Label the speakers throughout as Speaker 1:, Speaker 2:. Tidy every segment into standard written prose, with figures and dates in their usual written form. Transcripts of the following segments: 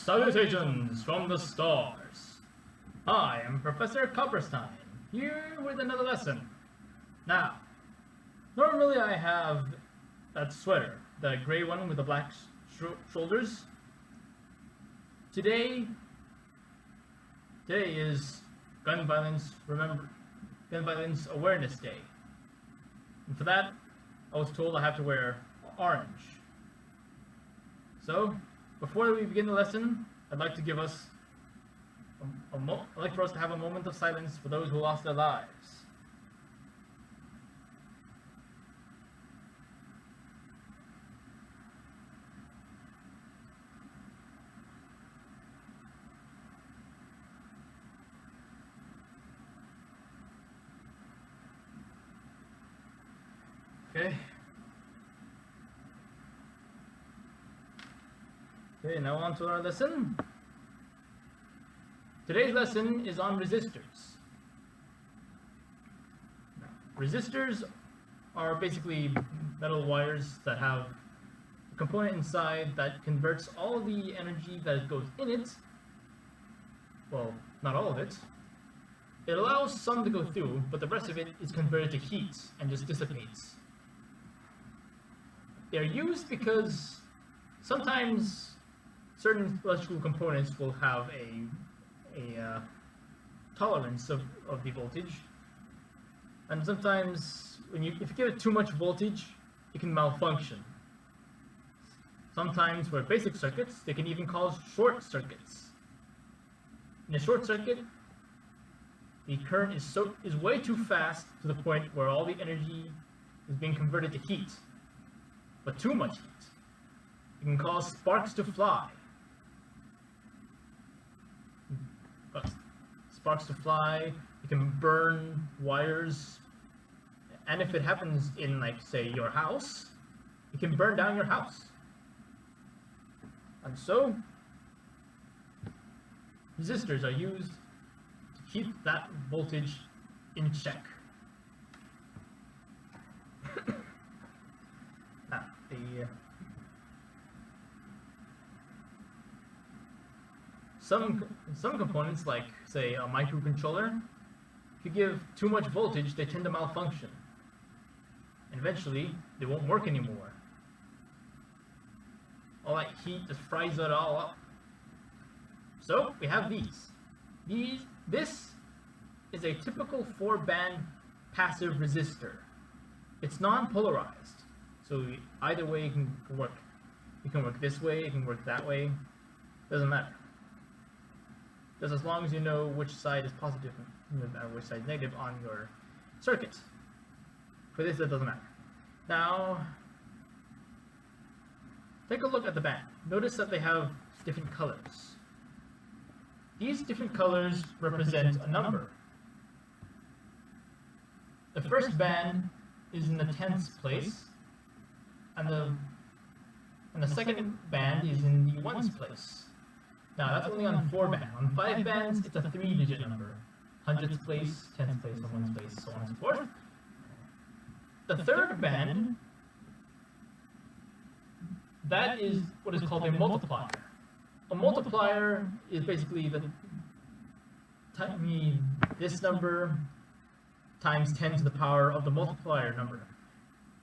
Speaker 1: Salutations from the stars. I am Professor Copperstein, here with another lesson. Now, normally I have that sweater, the gray one with the black shoulders. Today is Gun Violence Awareness Day. And for that, I was told I have to wear orange. So, before we begin the lesson, I'd like to give us I'd like for us to have a moment of silence for those who lost their lives. Okay, now on to our lesson. Today's lesson is on resistors. Now, resistors are basically metal wires that have a component inside that converts all the energy that goes in it, well, not all of it. It allows some to go through, but the rest of it is converted to heat and just dissipates. They're used because sometimes certain electrical components will have a tolerance of the voltage, and sometimes if you give it too much voltage, it can malfunction. Sometimes for basic circuits, they can even cause short circuits. In a short circuit, the current is way too fast to the point where all the energy is being converted to heat, but too much heat. It can cause sparks to fly. It can burn wires, and if it happens in, like, say, your house, it can burn down your house. And so, resistors are used to keep that voltage in check. Now, some components, like, say, a microcontroller, if you give too much voltage, they tend to malfunction. And eventually, they won't work anymore. All that heat just fries it all up. So, we have these. This is a typical 4-band passive resistor. It's non-polarized. So, either way it can work. It can work this way, it can work that way. Doesn't matter. Just as long as you know which side is positive and which side is negative on your circuit. For this, that doesn't matter. Now, take a look at the band. Notice that they have different colors. These different colors represent a number. The first band is in the tens place, and the second band is in the ones place. Now, that's only on 4 bands. On 5 bands, it's a 3-digit number. Hundredths place, tenths place, and ones place, so on and so forth. The third band, that is what is called a multiplier. A multiplier is basically this number times 10 to the power of the multiplier number,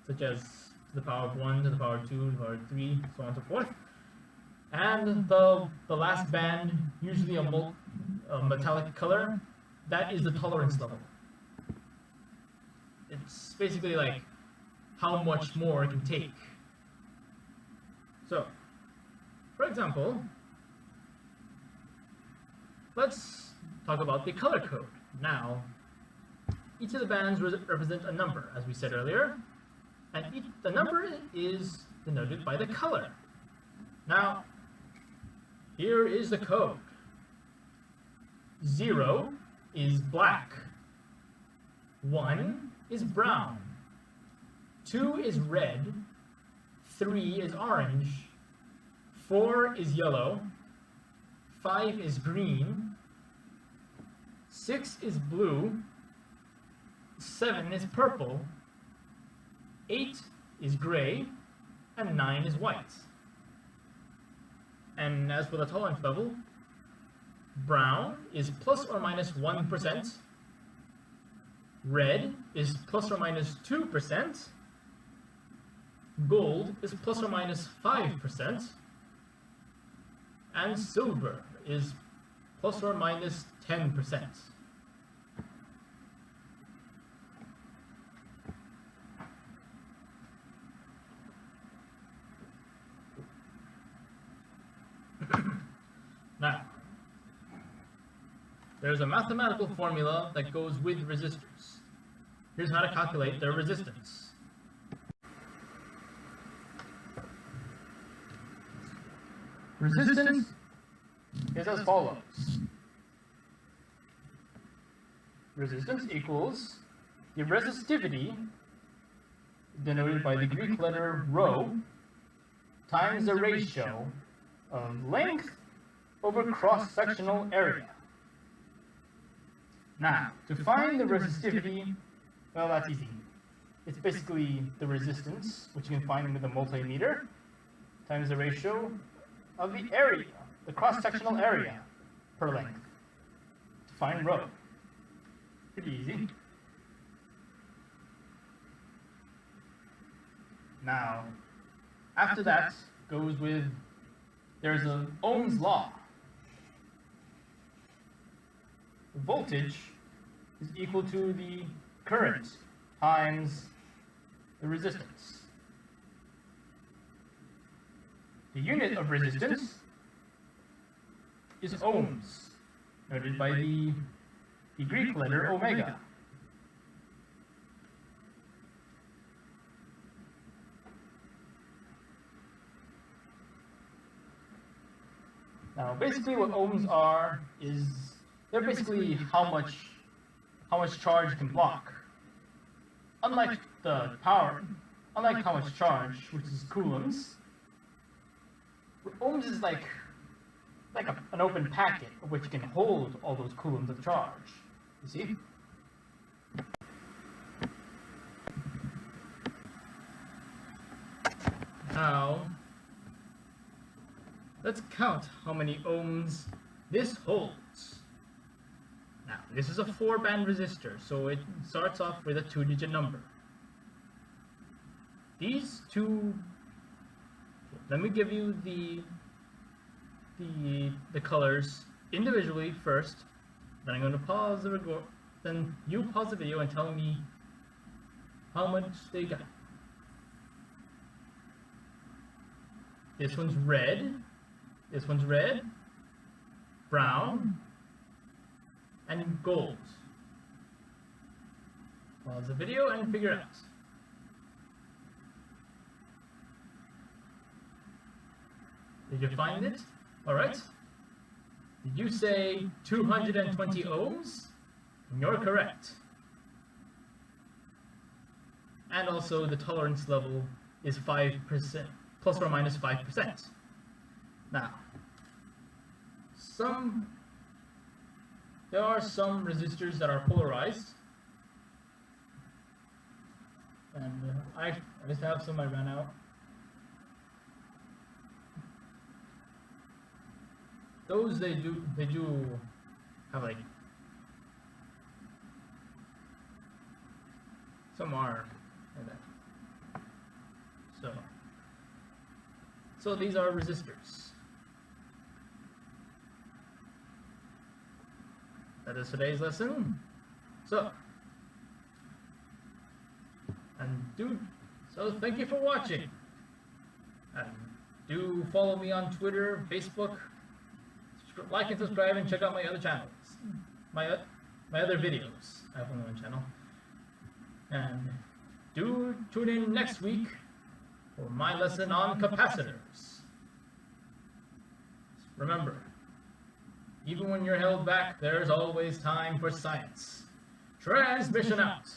Speaker 1: such as to the power of 1, to the power of 2, to the power of 3, so on and so forth. And the last band, usually a metallic color, that is the tolerance level. It's basically like how much more it can take. So, for example, let's talk about the color code. Now, each of the bands represent a number, as we said earlier, and the number is denoted by the color. Now, here is the code. 0 is black. 1 is brown. 2 is red. 3 is orange. 4 is yellow. 5 is green. 6 is blue. 7 is purple. 8 is gray. And 9 is white. And as for the tolerance level, brown is plus or minus 1%, red is plus or minus 2%, gold is plus or minus 5%, and silver is plus or minus 10%. Now, there's a mathematical formula that goes with resistors. Here's how to calculate their resistance. Resistance is as follows. Resistance equals the resistivity, denoted by the Greek letter rho, times the ratio of length over cross-sectional area. Now, to find the resistivity, well, that's easy. It's basically the resistance, which you can find with a multimeter, times the ratio of the area, the cross-sectional area per length, to find rho. Pretty easy. Now, after that goes with, there's an Ohm's law. The voltage is equal to the current times the resistance. The unit of resistance is ohms, noted by the Greek letter omega. Now, basically what ohms are is they're basically how much charge can block. Unlike the power, unlike how much charge, which is coulombs, ohms is like an open packet which can hold all those coulombs of charge. You see? Now, let's count how many ohms this holds. Now, this is a 4-band resistor, so it starts off with a 2-digit number. These two, let me give you the colors individually first, then I'm going to pause the record, then you pause the video and tell me how much they got. This one's red, brown, and gold. Pause the video and figure out. Did you find it? Alright. Did you say 220 ohms? You're correct. And also the tolerance level is 5%, plus or minus 5%. Now, there are some resistors that are polarized, and I just have some I ran out. Those they do have like some are like that. So these are resistors. That is today's lesson. So thank you for watching. And do follow me on Twitter, Facebook. Like and subscribe and check out my other channels. My other videos. I have only one channel. And do tune in next week for my lesson on capacitors. Remember, even when you're held back, there's always time for science. Transmission out.